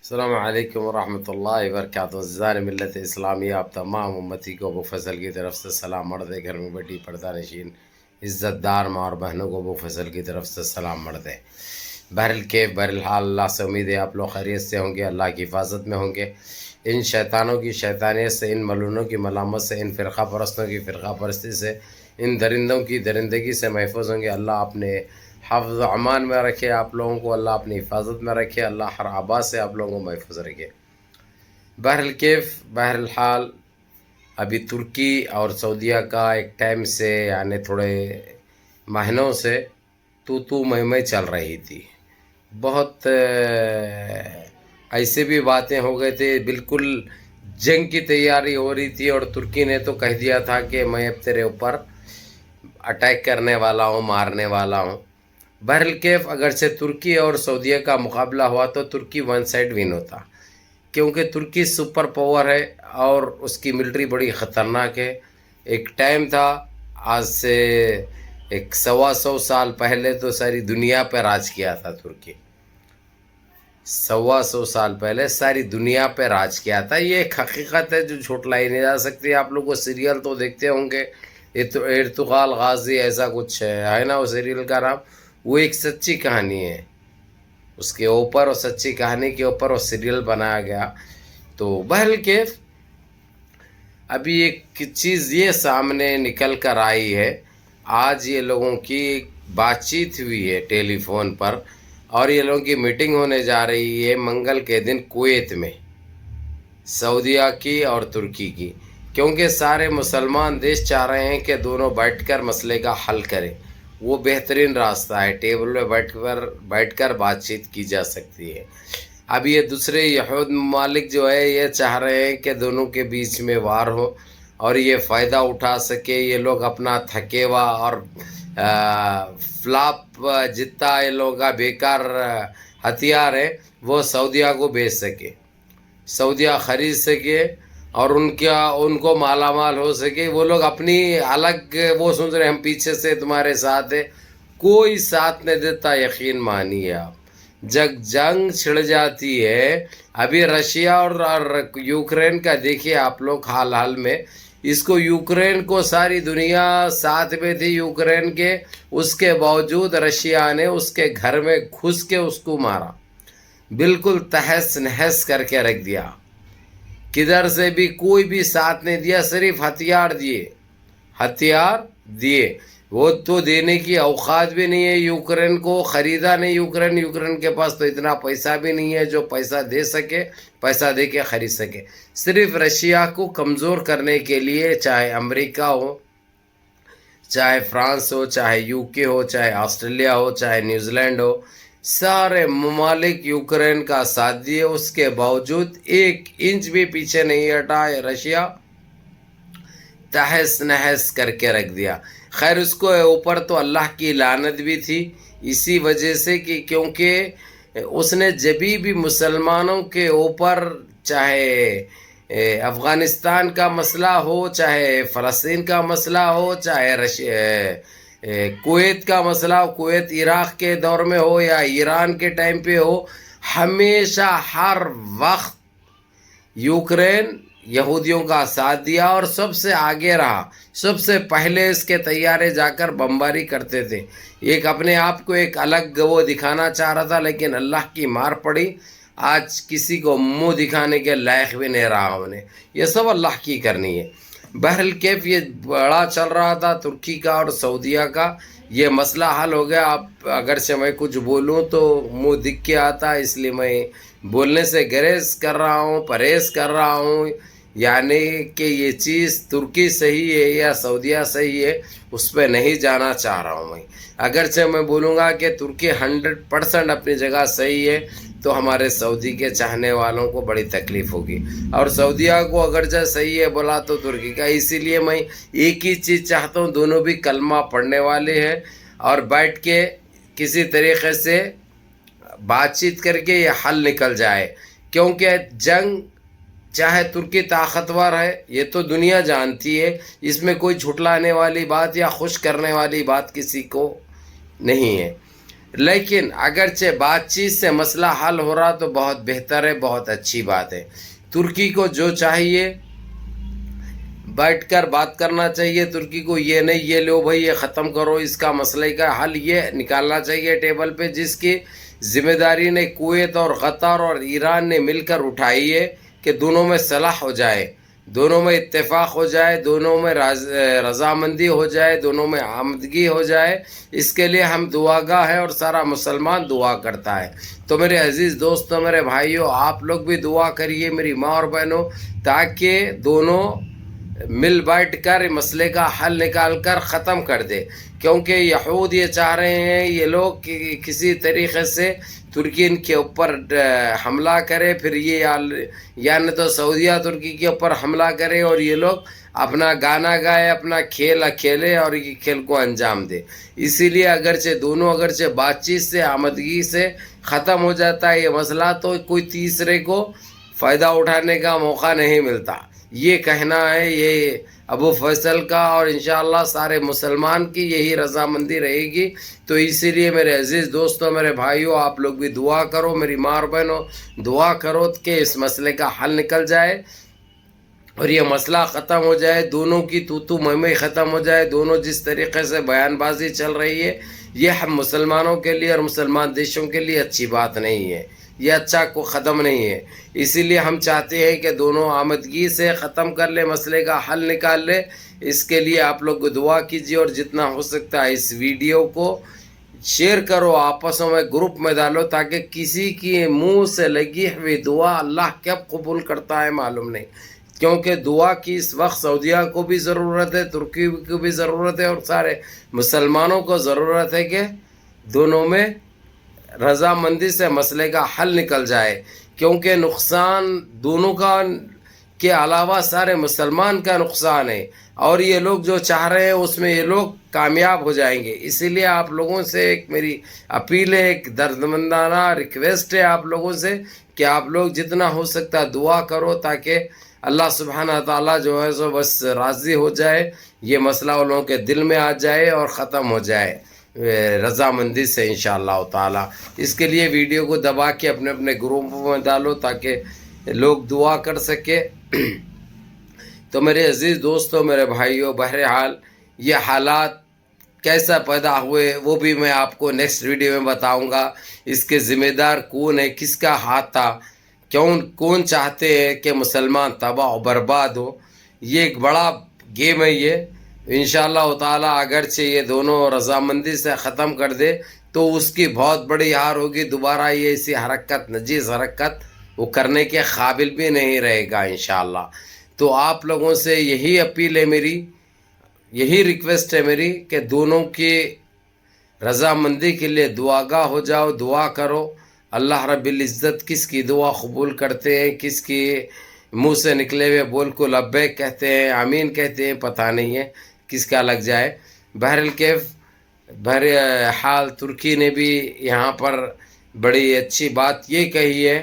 السلام علیکم ورحمۃ اللہ وبرکاتہ. عزیزان ملت اسلامیہ، آپ تمام امتی کو ابو فضل کی طرف سے سلام. مرد گھر میں بیٹی پردہ نشین عزت دار ماں اور بہنوں کو ابو فضل کی طرف سے سلام. مرد بہرحال اللہ سے امید ہے آپ لوگ خیریت سے ہوں گے، اللہ کی حفاظت میں ہوں گے. ان شیطانوں کی شیطانیت سے، ان ملونوں کی ملامت سے، ان فرقہ پرستوں کی فرقہ پرستی سے، ان درندوں کی درندگی سے محفوظ ہوں گے. اللہ اپنے حفظ و امان میں رکھے آپ لوگوں کو، اللہ اپنی حفاظت میں رکھے، اللہ ہر آبا سے آپ لوگوں کو محفوظ رکھے. بہرحال ابھی ترکی اور سعودیہ کا ایک ٹائم سے، یعنی تھوڑے مہینوں سے تو میں چل رہی تھی. بہت ایسے بھی باتیں ہو گئے تھے، بالکل جنگ کی تیاری ہو رہی تھی، اور ترکی نے تو کہہ دیا تھا کہ میں اب تیرے اوپر اٹیک کرنے والا ہوں، مارنے والا ہوں. اگرچہ ترکی اور سعودیہ کا مقابلہ ہوا تو ترکی ون سائڈ ون ہوتا، کیونکہ ترکی سپر پاور ہے اور اس کی ملٹری بڑی خطرناک ہے. ایک ٹائم تھا، آج سے 125 سال پہلے تو ساری دنیا پہ راج کیا تھا ترکی. 125 سال پہلے ساری دنیا پہ راج کیا تھا. یہ ایک حقیقت ہے جو جھٹلائی نہیں جا سکتی. آپ لوگ وہ سیریل تو دیکھتے ہوں گے، ارتقال غازی ایسا کچھ ہے نا وہ سیریل کا نام. وہ ایک سچی کہانی ہے، اس کے اوپر اور سچی کہانی کے اوپر وہ سیریل بنایا گیا. تو ابھی ایک چیز یہ سامنے نکل کر آئی ہے. آج یہ لوگوں کی بات چیت ہوئی ہے ٹیلی فون پر، اور یہ لوگوں کی میٹنگ ہونے جا رہی ہے منگل کے دن کویت میں، سعودیہ کی اور ترکی کی. کیونکہ سارے مسلمان دیش چاہ رہے ہیں کہ دونوں بیٹھ کر مسئلے کا حل کریں. وہ بہترین راستہ ہے، ٹیبل پہ بیٹھ کر بات چیت کی جا سکتی ہے. اب یہ دوسرے یہود ممالک جو ہے یہ چاہ رہے ہیں کہ دونوں کے بیچ میں وار ہو اور یہ فائدہ اٹھا سکے. یہ لوگ اپنا تھکیوا اور فلاپ جتنا یہ لوگوں کا بیکار ہتھیار ہے وہ سعودیہ کو بیچ سکے، سعودیہ خرید سکے اور ان کو مالا مال ہو سکے. وہ لوگ اپنی الگ وہ سوچ رہے ہم پیچھے سے تمہارے ساتھ ہے. کوئی ساتھ نہیں دیتا، یقین مانیے آپ. جنگ چھڑ جاتی ہے. ابھی رشیا اور یوکرین کا دیکھیے آپ لوگ حال میں. اس کو یوکرین کو ساری دنیا ساتھ میں تھی یوکرین کے، اس کے باوجود رشیا نے اس کے گھر میں گھس کے اس کو مارا، بالکل تہس نہس کر کے رکھ دیا. کدھر سے بھی کوئی بھی ساتھ نہیں دیا، صرف ہتھیار دیے. وہ تو دینے کی اوقات بھی نہیں ہے یوکرین کو، خریدا نہیں یوکرین کے پاس تو اتنا پیسہ بھی نہیں ہے جو پیسہ دے سکے، پیسہ دے کے خرید سکے. صرف رشیا کو کمزور کرنے کے لیے، چاہے امریکہ ہو، چاہے فرانس ہو، چاہے یو کے ہو، چاہے آسٹریلیا ہو، چاہے نیوزی لینڈ ہو، سارے ممالک یوکرین کا ساتھ دیے. اس کے باوجود ایک انچ بھی پیچھے نہیں ہٹا. رشیا تہس نہس کر کے رکھ دیا. خیر اس کو اوپر تو اللہ کی لعنت بھی تھی، اسی وجہ سے کہ کیونکہ اس نے جبھی بھی مسلمانوں کے اوپر، چاہے افغانستان کا مسئلہ ہو، چاہے فلسطین کا مسئلہ ہو، چاہے کویت کا مسئلہ ہو، کویت عراق کے دور میں ہو یا ایران کے ٹائم پہ ہو، ہمیشہ ہر وقت یوکرین یہودیوں کا ساتھ دیا اور سب سے آگے رہا. سب سے پہلے اس کے طیارے جا کر بمباری کرتے تھے. ایک اپنے آپ کو ایک الگ وہ دکھانا چاہ رہا تھا، لیکن اللہ کی مار پڑی. آج کسی کو منہ دکھانے کے لائق بھی نہیں رہا انہیں. یہ سب اللہ کی کرنی ہے. یہ بڑا چل رہا تھا ترکی کا اور سعودیہ کا. یہ مسئلہ حل ہو گیا. اب اگرچہ میں کچھ بولوں تو منہ دکھ کے آتا، اس لیے میں بولنے سے گریز کر رہا ہوں، پرہیز کر رہا ہوں. یعنی کہ یہ چیز ترکی صحیح ہے یا سعودیہ صحیح ہے اس پہ نہیں جانا چاہ رہا ہوں میں. اگرچہ میں بولوں گا کہ ترکی 100% اپنی جگہ صحیح ہے تو ہمارے سعودی کے چاہنے والوں کو بڑی تکلیف ہوگی، اور سعودیہ کو اگرچہ صحیح ہے بولا تو ترکی کا. اسی لیے میں ایک ہی چیز چاہتا ہوں، دونوں بھی کلمہ پڑھنے والے ہیں اور بیٹھ کے کسی طریقے سے بات چیت کر کے یہ حل نکل جائے. کیونکہ جنگ، چاہے ترکی طاقتور ہے یہ تو دنیا جانتی ہے، اس میں کوئی جھٹلانے والی بات یا خوش کرنے والی بات کسی کو نہیں ہے. لیکن اگرچہ بات چیت سے مسئلہ حل ہو رہا تو بہت بہتر ہے، بہت اچھی بات ہے۔ ترکی کو جو چاہیے بیٹھ کر بات کرنا چاہیے، ترکی کو یہ نہیں یہ لو بھائی یہ ختم کرو، اس کا مسئلہ کا حل یہ نکالنا چاہیے ٹیبل پہ، جس کی ذمہ داری نے کویت اور قطر اور ایران نے مل کر اٹھائی ہے کہ دونوں میں صلح ہو جائے، دونوں میں اتفاق ہو جائے، دونوں میں رضامندی ہو جائے، دونوں میں آمدگی ہو جائے۔ اس کے لیے ہم دعا گاہ ہیں اور سارا مسلمان دعا کرتا ہے۔ تو میرے عزیز دوستوں، میرے بھائیوں، آپ لوگ بھی دعا کریے میری ماں اور بہنوں، تاکہ دونوں مل بیٹھ کر مسئلے کا حل نکال کر ختم کر دے، کیونکہ یہود یہ چاہ رہے ہیں یہ لوگ کسی طریقے سے ترکی ان کے اوپر حملہ کرے، پھر یہ یعنی تو سعودیہ ترکی کے اوپر حملہ کرے اور یہ لوگ اپنا گانا گائے، اپنا کھیل کھیلے اور یہ کھیل کو انجام دے۔ اسی لیے اگرچہ بات چیت سے آمدگی سے ختم ہو جاتا ہے یہ مسئلہ، تو کوئی تیسرے کو فائدہ اٹھانے کا موقع نہیں ملتا۔ یہ کہنا ہے یہ ابو فیصل کا، اور انشاءاللہ سارے مسلمان کی یہی رضامندی رہے گی۔ تو اسی لیے میرے عزیز دوستوں، میرے بھائیوں، آپ لوگ بھی دعا کرو، میری ماں اور بہنوں دعا کرو کہ اس مسئلے کا حل نکل جائے اور یہ مسئلہ ختم ہو جائے، دونوں کی تو میں ختم ہو جائے۔ دونوں جس طریقے سے بیان بازی چل رہی ہے یہ ہم مسلمانوں کے لیے اور مسلمان دیشوں کے لیے اچھی بات نہیں ہے، یہ اچھا کو ختم نہیں ہے۔ اسی لیے ہم چاہتے ہیں کہ دونوں آمدگی سے ختم کر لے، مسئلے کا حل نکال لے۔ اس کے لیے آپ لوگ دعا کیجیے اور جتنا ہو سکتا ہے اس ویڈیو کو شیئر کرو، آپسوں میں گروپ میں ڈالو، تاکہ کسی کی منہ سے لگی ہوئی دعا اللہ کب قبول کرتا ہے معلوم نہیں، کیونکہ دعا کی اس وقت سعودیہ کو بھی ضرورت ہے، ترکی کو بھی ضرورت ہے، اور سارے مسلمانوں کو ضرورت ہے کہ دونوں میں رضامندی سے مسئلے کا حل نکل جائے، کیونکہ نقصان دونوں کا کے علاوہ سارے مسلمان کا نقصان ہے، اور یہ لوگ جو چاہ رہے ہیں اس میں یہ لوگ کامیاب ہو جائیں گے۔ اسی لیے آپ لوگوں سے ایک میری اپیل ہے، ایک دردمندانہ ریکویسٹ ہے آپ لوگوں سے کہ آپ لوگ جتنا ہو سکتا دعا کرو، تاکہ اللہ سبحانہ تعالیٰ جو ہے سو بس راضی ہو جائے، یہ مسئلہ ان لوگوں کے دل میں آ جائے اور ختم ہو جائے رضامندی سے انشاءاللہ تعالیٰ۔ اس کے لیے ویڈیو کو دبا کے اپنے اپنے گروپوں میں ڈالو تاکہ لوگ دعا کر سکے۔ تو میرے عزیز دوستوں، میرے بھائیوں، بہرحال یہ حالات کیسا پیدا ہوئے وہ بھی میں آپ کو نیکسٹ ویڈیو میں بتاؤں گا۔ اس کے ذمہ دار کون ہے، کس کا ہاتھ تھا، کون چاہتے ہیں کہ مسلمان تباہ و برباد ہو۔ یہ ایک بڑا گیم ہے یہ، انشاءاللہ تعالیٰ اگرچہ یہ دونوں رضامندی سے ختم کر دے تو اس کی بہت بڑی ہار ہوگی، دوبارہ یہ ایسی حرکت، نجیز حرکت وہ کرنے کے قابل بھی نہیں رہے گا انشاءاللہ۔ تو آپ لوگوں سے یہی اپیل ہے میری، یہی ریکویسٹ ہے میری کہ دونوں کی رضامندی کے لیے دعا گاہ ہو جاؤ، دعا کرو۔ اللہ رب العزت کس کی دعا قبول کرتے ہیں، کس کی منہ سے نکلے ہوئے بول کو لبیک کہتے ہیں، آمین کہتے ہیں، پتہ نہیں ہے کس کا لگ جائے۔ بہرحال ترکی نے بھی یہاں پر بڑی اچھی بات یہ کہی ہے،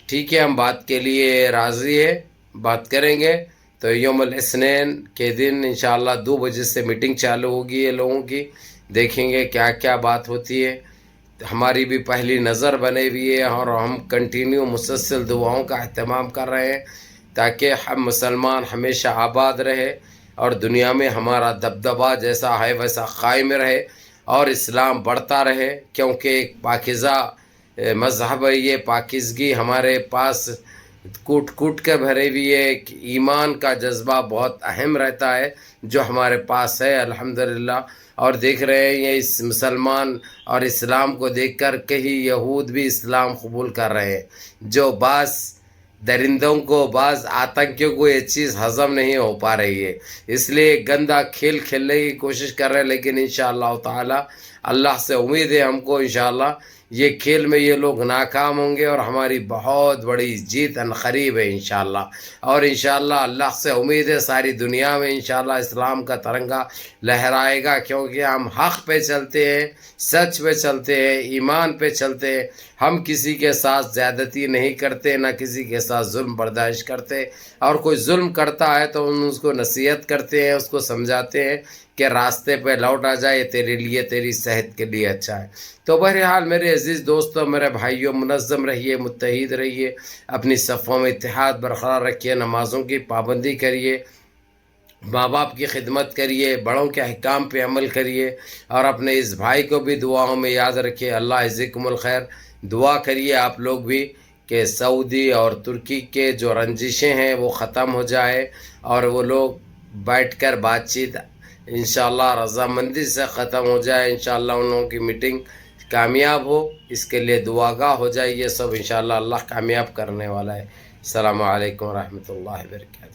ٹھیک ہے ہم بات کے لیے راضی ہے، بات کریں گے۔ تو یوم الاثنین کے دن انشاءاللہ 2 بجے سے میٹنگ چالو ہوگی یہ لوگوں کی، دیکھیں گے کیا کیا بات ہوتی ہے۔ ہماری بھی پہلی نظر بنے ہوئی ہے اور ہم کنٹینیو مسلسل دعاؤں کا اہتمام کر رہے ہیں تاکہ ہم مسلمان ہمیشہ آباد رہے اور دنیا میں ہمارا دبدبہ جیسا ہے ویسا قائم رہے اور اسلام بڑھتا رہے، کیونکہ ایک پاکیزہ مذہب ہے یہ، پاکیزگی ہمارے پاس کوٹ کے بھرے ہوئی ہے، ایک ایمان کا جذبہ بہت اہم رہتا ہے جو ہمارے پاس ہے الحمدللہ۔ اور دیکھ رہے ہیں یہ اس مسلمان اور اسلام کو دیکھ کر کہیں یہود بھی اسلام قبول کر رہے ہیں، جو بعض درندوں کو، بعض آتنکیوں کو یہ چیز ہضم نہیں ہو پا رہی ہے، اس لیے گندا کھیل کھیلنے کی کوشش کر رہے ہیں۔ لیکن انشاءاللہ تعالی اللہ سے امید ہے ہم کو انشاءاللہ یہ کھیل میں یہ لوگ ناکام ہوں گے اور ہماری بہت بڑی جیت قریب ہے انشاءاللہ۔ اور انشاءاللہ اللہ سے امید ہے ساری دنیا میں انشاءاللہ اسلام کا ترنگا لہرائے گا، کیونکہ ہم حق پہ چلتے ہیں، سچ پہ چلتے ہیں، ایمان پہ چلتے ہیں، ہم کسی کے ساتھ زیادتی نہیں کرتے، نہ کسی کے ساتھ ظلم برداشت کرتے، اور کوئی ظلم کرتا ہے تو ہم اس کو نصیحت کرتے ہیں، اس کو سمجھاتے ہیں کہ راستے پہ لوٹ آ جائے، تیرے لیے، تیری صحت کے لیے اچھا ہے۔ تو بہرحال میرے عزیز دوستوں، میرے بھائیوں، منظم رہیے، متحد رہیے، اپنی صفوں میں اتحاد برقرار رکھیے، نمازوں کی پابندی کریے، ماں باپ کی خدمت کریے، بڑوں کے احکام پہ عمل کریے، اور اپنے اس بھائی کو بھی دعاؤں میں یاد رکھیے۔ اللہ یجزیکم الخیر۔ دعا کریے آپ لوگ بھی کہ سعودی اور ترکی کے جو رنجشیں ہیں وہ ختم ہو جائے، اور وہ لوگ بیٹھ کر بات چیت انشاءاللہ رضامندی سے ختم ہو جائے، انشاءاللہ ان لوگوں کی میٹنگ کامیاب ہو، اس کے لیے دعا گاہ ہو جائے۔ یہ سب انشاءاللہ اللہ کامیاب کرنے والا ہے۔ السلام علیکم ورحمۃ اللہ وبرکاتہ۔